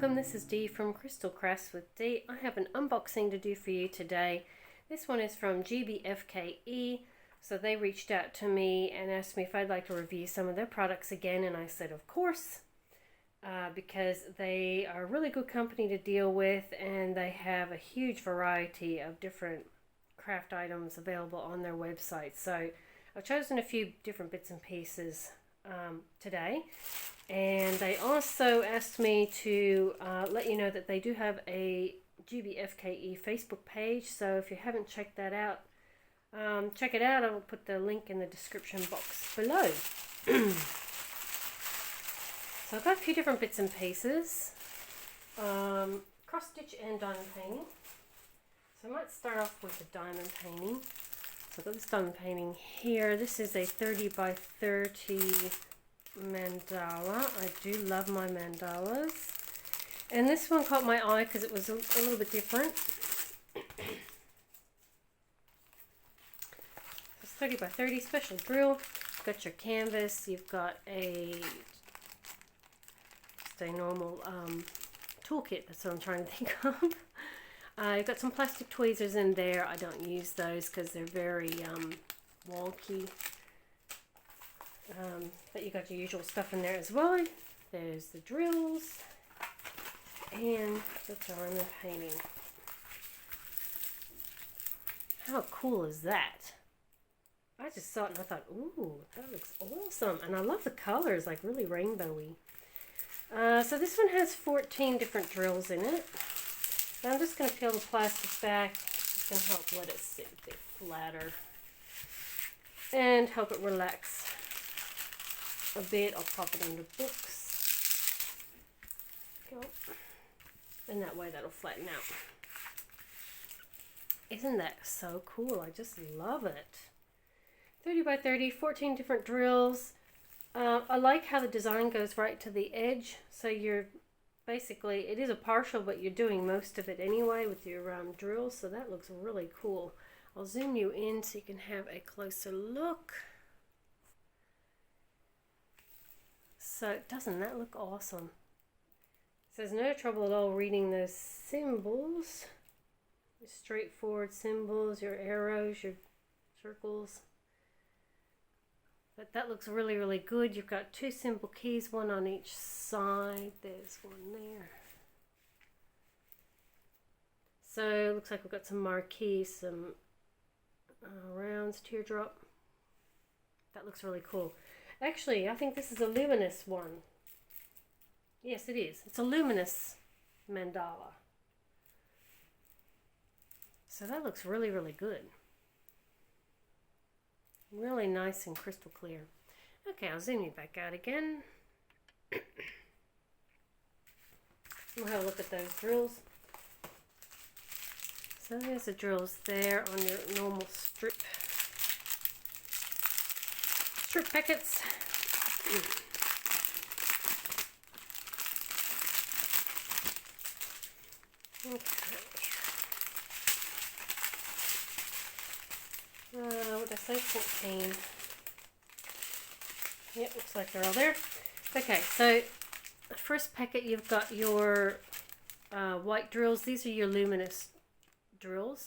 welcome. This is Dee from crystalcraftswithdee. I have an unboxing to do for you today. This one is from GBFKE. So they reached out to me and asked me if I'd like to review some of their products again, and I said of course, because they are a really good company to deal with and they have a huge variety of different craft items available on their website. So I've chosen a few different bits and pieces today. And they also asked me to let you know that they do have a GBFKE Facebook page. So if you haven't checked that out, check it out. I will put the link in the description box below. So I've got a few different bits and pieces. Cross stitch and diamond painting. So I might start off with the diamond painting. So I've got this diamond painting here. This is a 30 by 30 mandala. I do love my mandalas, and this one caught my eye because it was a little bit different. It's 30 by 30 special drill. You've got your canvas. You've got just a normal toolkit. That's what I'm trying to think of. You've got some plastic tweezers in there. I don't use those because they're very wonky. But you got your usual stuff in there as well. There's the drills and the diamond painting. How cool is that? I just saw it and I thought, ooh, that looks awesome. And I love the colors, like really rainbowy. So this one has 14 different drills in it. Now I'm just going to peel the plastic back. It's going to help let it sit a bit flatter and help it relax a bit. I'll pop it under books. Go. And that way that'll flatten out. Isn't that so cool? I just love it. 30 by 30, 14 different drills. I like how the design goes right to the edge. So you're basically, it is a partial, but you're doing most of it anyway with your drills. So that looks really cool. I'll zoom you in so you can have a closer look. So doesn't that look awesome? It says no trouble at all reading those symbols. Your straightforward symbols, your arrows, your circles. But that looks really, really good. You've got two symbol keys, one on each side. There's one there. So it looks like we've got some marquees, some rounds, teardrop. That looks really cool. Actually, I think this is a luminous one. Yes, it is. It's a luminous mandala. So that looks really, really good. Really nice and crystal clear. Okay, I'll zoom you back out again. We'll have a look at those drills. So there's the drills there on your normal strip packets. Okay. What did I say? 14. Yep, looks like they're all there. Okay, so the first packet, you've got your white drills. These are your luminous drills,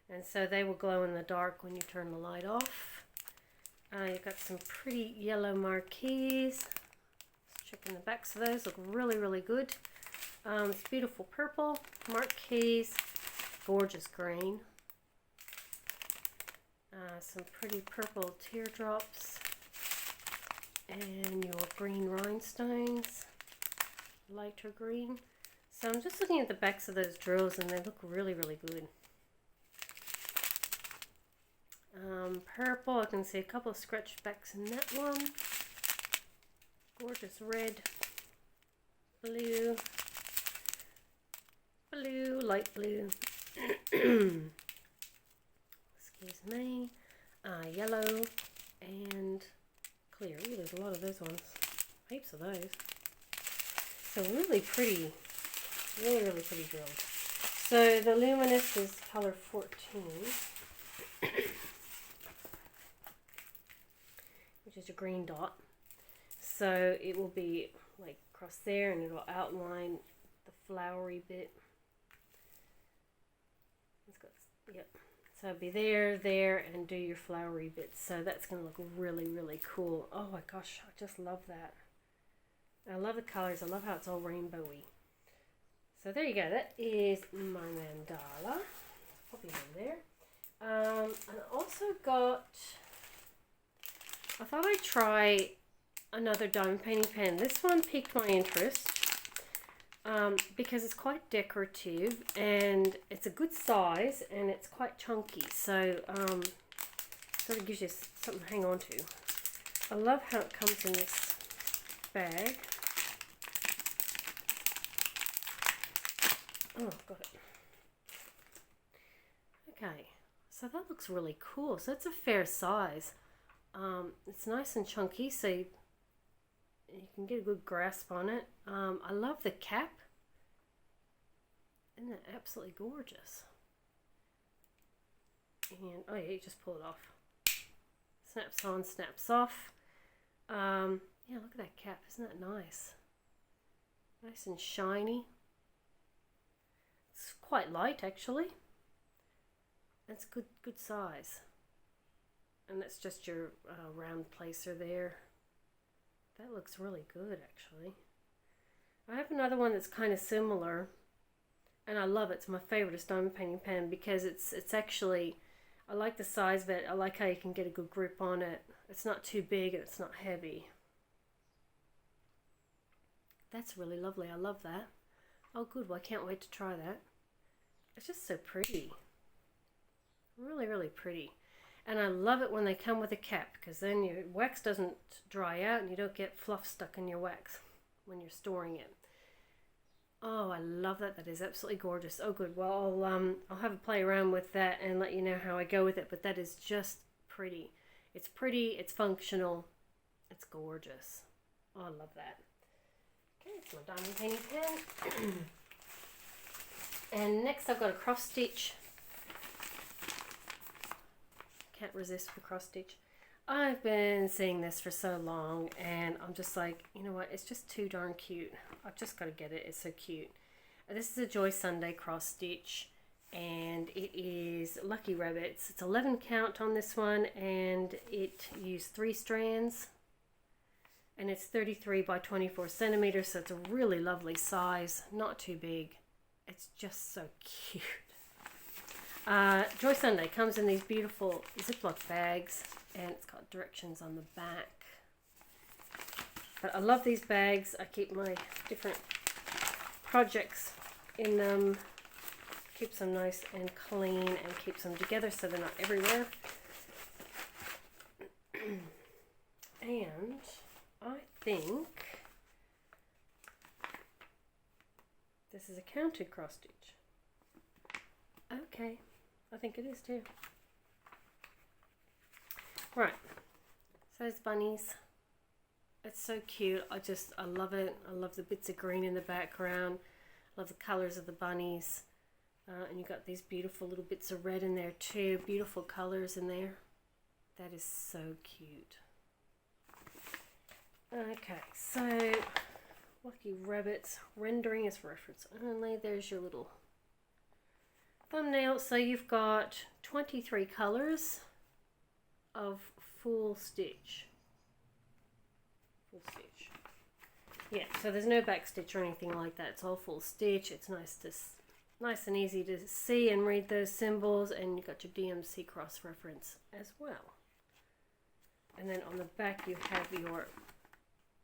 and so they will glow in the dark when you turn the light off. You've got some pretty yellow marquees. Let's check in the backs of those. Look really, really good. This beautiful purple marquees, gorgeous green. Some pretty purple teardrops, and your green rhinestones, lighter green. So I'm just looking at the backs of those drills and they look really, really good. Purple, I can see a couple of scratch backs in that one. Gorgeous red, blue, light blue. Excuse me. Yellow and clear. Ooh, there's a lot of those ones. Heaps of those. So really pretty. Really, really pretty drills. So the luminous is color 14. Which is a green dot. So it will be like across there and it will outline the flowery bit. It's got, yep. So be there, and do your flowery bits. So that's going to look really, really cool. Oh my gosh, I just love that. I love the colors. I love how it's all rainbowy. So there you go. That is my mandala. Pop it in there. And I also got, I thought I'd try another diamond painting pen. This one piqued my interest because it's quite decorative and it's a good size and it's quite chunky. So sort of gives you something to hang on to. I love how it comes in this bag. Oh, got it. Okay, so that looks really cool. So it's a fair size. It's nice and chunky, so you can get a good grasp on it. I love the cap. Isn't it absolutely gorgeous? And oh yeah, you just pull it off. Snaps on, snaps off. Yeah, look at that cap. Isn't that nice? Nice and shiny. It's quite light actually. That's good size. And that's just your round placer there. That looks really good actually. I have another one that's kind of similar, and I love it. It's my favorite diamond painting pen because it's actually, I like the size of it. I like how you can get a good grip on it. It's not too big and it's not heavy. That's really lovely. I love that. Oh good, well I can't wait to try that. It's just so pretty. Really, really pretty. And I love it when they come with a cap, because then your wax doesn't dry out and you don't get fluff stuck in your wax when you're storing it. Oh, I love that. That is absolutely gorgeous. Oh good, well I'll have a play around with that and let you know how I go with it, but that is just pretty. It's pretty, it's functional, it's gorgeous. Oh, I love that. Okay, it's my diamond painting pen. And next I've got a cross stitch. Can't resist the cross stitch. I've been seeing this for so long and I'm just like, you know what, it's just too darn cute. I've just got to get it. It's so cute. This is a Joy Sunday cross stitch and it is Lucky Rabbits. It's 11 count on this one and it used 3 strands and it's 33 by 24 centimeters, so it's a really lovely size, not too big. It's just so cute. Joy Sunday comes in these beautiful Ziploc bags and it's got directions on the back. But I love these bags. I keep my different projects in them. Keeps them nice and clean and keeps them together so they're not everywhere. And I think this is a counted cross stitch. Okay. I think it is too. Right, so those bunnies, it's so cute. I love it. I love the bits of green in the background. I love the colors of the bunnies. And you've got these beautiful little bits of red in there too. Beautiful colors in there. That is so cute. Okay, so Lucky Rabbits, rendering is for reference only. There's your little thumbnail. So you've got 23 colors of full stitch. Full stitch. Yeah, so there's no back stitch or anything like that. It's all full stitch. It's nice and easy to see and read those symbols, and you've got your DMC cross reference as well. And then on the back you have your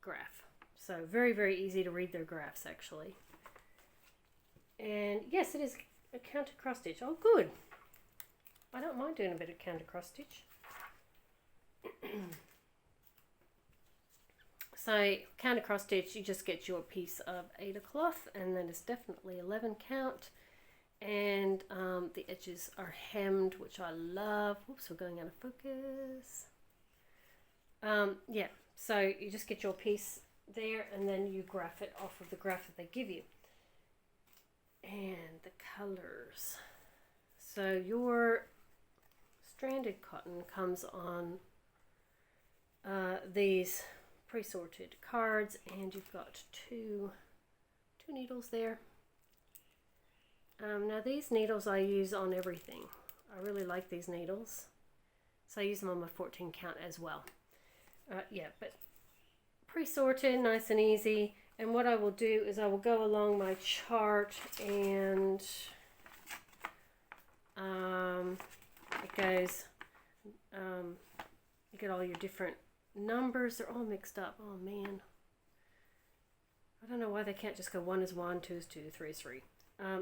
graph. So very, very easy to read their graphs actually. And yes, it is a counted cross stitch. Oh good. I don't mind doing a bit of counted cross stitch. So counted cross stitch, you just get your piece of Aida cloth, and then it's definitely 11 count, and the edges are hemmed, which I love. Oops, we're going out of focus. Yeah, so you just get your piece there and then you graph it off of the graph that they give you. And the colors. So your stranded cotton comes on these pre-sorted cards, and you've got two needles there, Now these needles I use on everything. I really like these needles, so I use them on my 14 count as well. Yeah, but pre-sorted, nice and easy. And what I will do is I will go along my chart, and it goes, you get all your different numbers. They're all mixed up. Oh man, I don't know why they can't just go 1 is 1, 2 is 2, 3 is 3.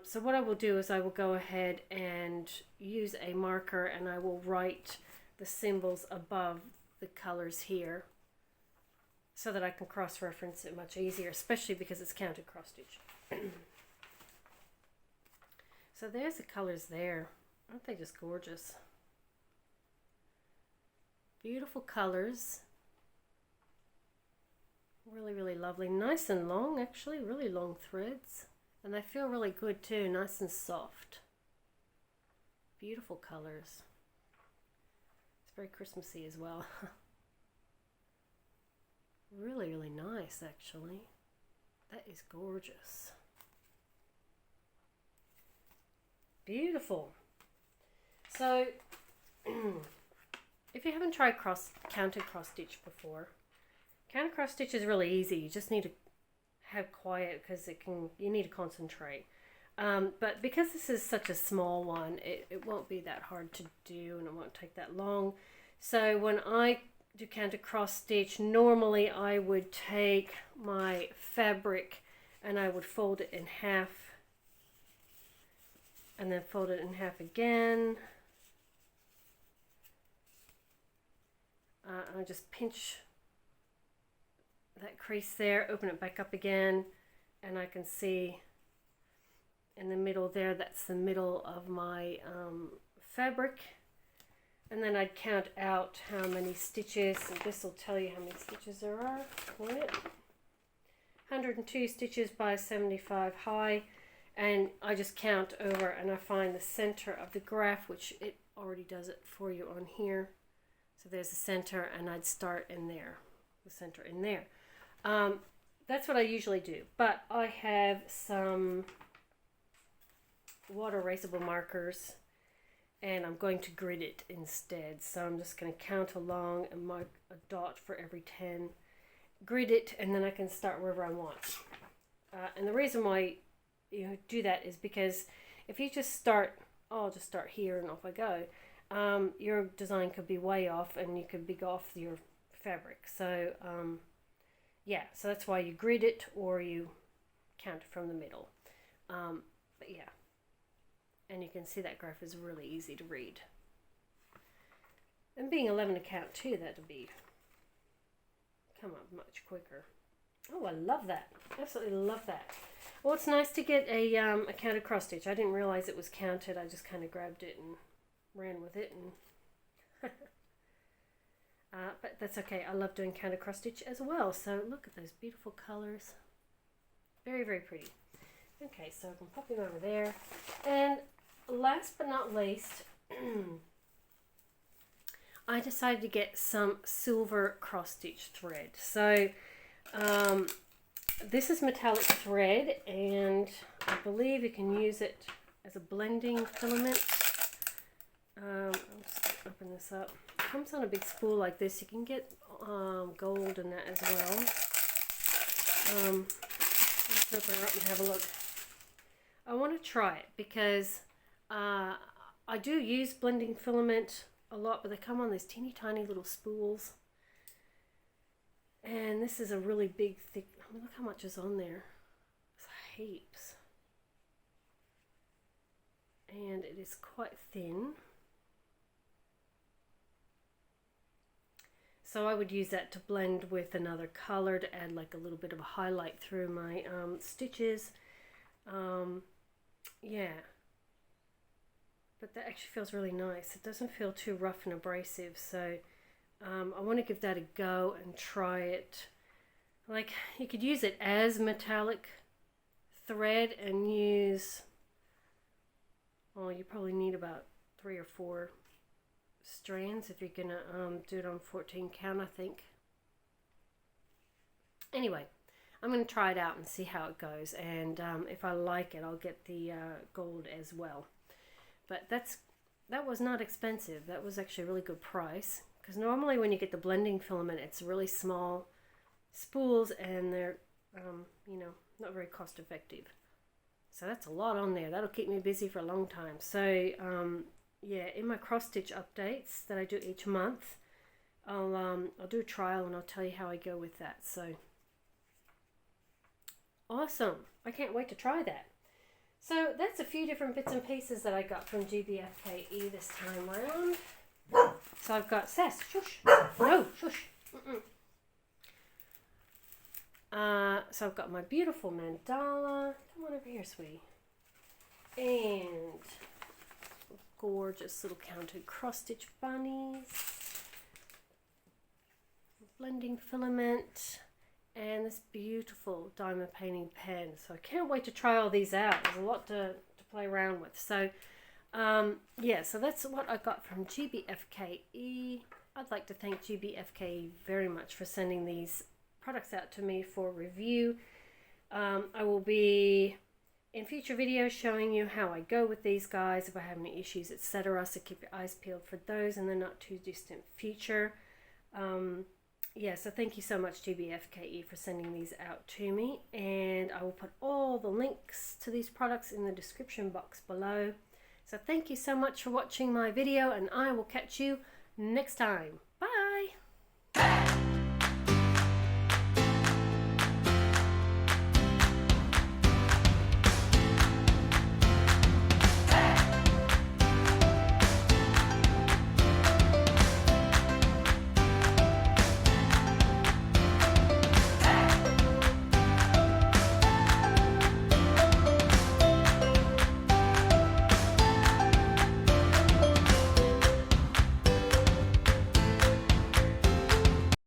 So what I will do is I will go ahead and use a marker, and I will write the symbols above the colors here so that I can cross-reference it much easier, especially because it's counted cross-stitch. So there's the colors there. Aren't they just gorgeous? Beautiful colors. Really, really lovely. Nice and long, actually. Really long threads. And they feel really good too. Nice and soft. Beautiful colors. It's very Christmassy as well. Really, really nice, actually. That is gorgeous. Beautiful. So, if you haven't tried counted cross stitch before, counted cross stitch is really easy. You just need to have quiet because you need to concentrate. But because this is such a small one, it won't be that hard to do, and it won't take that long. So when I do counted cross stitch, normally I would take my fabric and I would fold it in half, and then fold it in half again. I just pinch that crease there, open it back up again, and I can see in the middle there, that's the middle of my fabric. And then I'd count out how many stitches, and this will tell you how many stitches there are, won't it? 102 stitches by 75 high, and I just count over and I find the center of the graph, which it already does it for you on here. So there's the center, and I'd start in there, the center in there. That's what I usually do, but I have some water erasable markers, and I'm going to grid it instead. So I'm just going to count along and mark a dot for every 10, grid it, and then I can start wherever I want. And the reason why you do that is because if you just start, oh, I'll just start here and off I go, your design could be way off, and you could be off your fabric. So yeah, so that's why you grid it or you count from the middle. But yeah, and you can see that graph is really easy to read. And being 11 to count too, that'll be come up much quicker. Oh, I love that. Absolutely love that. Well, it's nice to get a counted cross stitch. I didn't realize it was counted. I just kind of grabbed it and ran with it, and but that's okay. I love doing counted cross stitch as well. So look at those beautiful colors. Very, very pretty. Okay, so I can pop them over there. And last but not least, I decided to get some silver cross stitch thread. So this is metallic thread, and I believe you can use it as a blending filament. I'll just open this up. It comes on a big spool like this. You can get gold in that as well. Let's open her up and have a look. I want to try it because I do use blending filament a lot, but they come on these teeny tiny little spools. And this is a really big, thick, I mean, look how much is on there. It's heaps. And it is quite thin. So I would use that to blend with another color to add like a little bit of a highlight through my stitches. Yeah. But that actually feels really nice. It doesn't feel too rough and abrasive, so I want to give that a go and try it. Like, you could use it as metallic thread and use, well, you probably need about 3 or 4 strands if you're gonna do it on 14 count, I think. Anyway, I'm going to try it out and see how it goes, and if I like it, I'll get the gold as well. But that was not expensive. That was actually a really good price, because normally when you get the blending filament, it's really small spools, and they're you know, not very cost effective. So that's a lot on there. That'll keep me busy for a long time. So yeah, in my cross stitch updates that I do each month, I'll do a trial and I'll tell you how I go with that. So awesome. I can't wait to try that. So that's a few different bits and pieces that I got from GBFKE this time around. So I've got Sass, shush. No, shush. So I've got my beautiful mandala. Come on over here, sweetie. And gorgeous little counted cross stitch bunnies. Blending filament. And this beautiful diamond painting pen. So I can't wait to try all these out. There's a lot to play around with. So yeah, so that's what I got from GBFKE. I'd like to thank GBFKE very much for sending these products out to me for review. I will be in future videos showing you how I go with these guys, if I have any issues, etc. So keep your eyes peeled for those in the not too distant future. Yeah, so thank you so much, GBFKE, for sending these out to me, and I will put all the links to these products in the description box below. So thank you so much for watching my video, and I will catch you next time.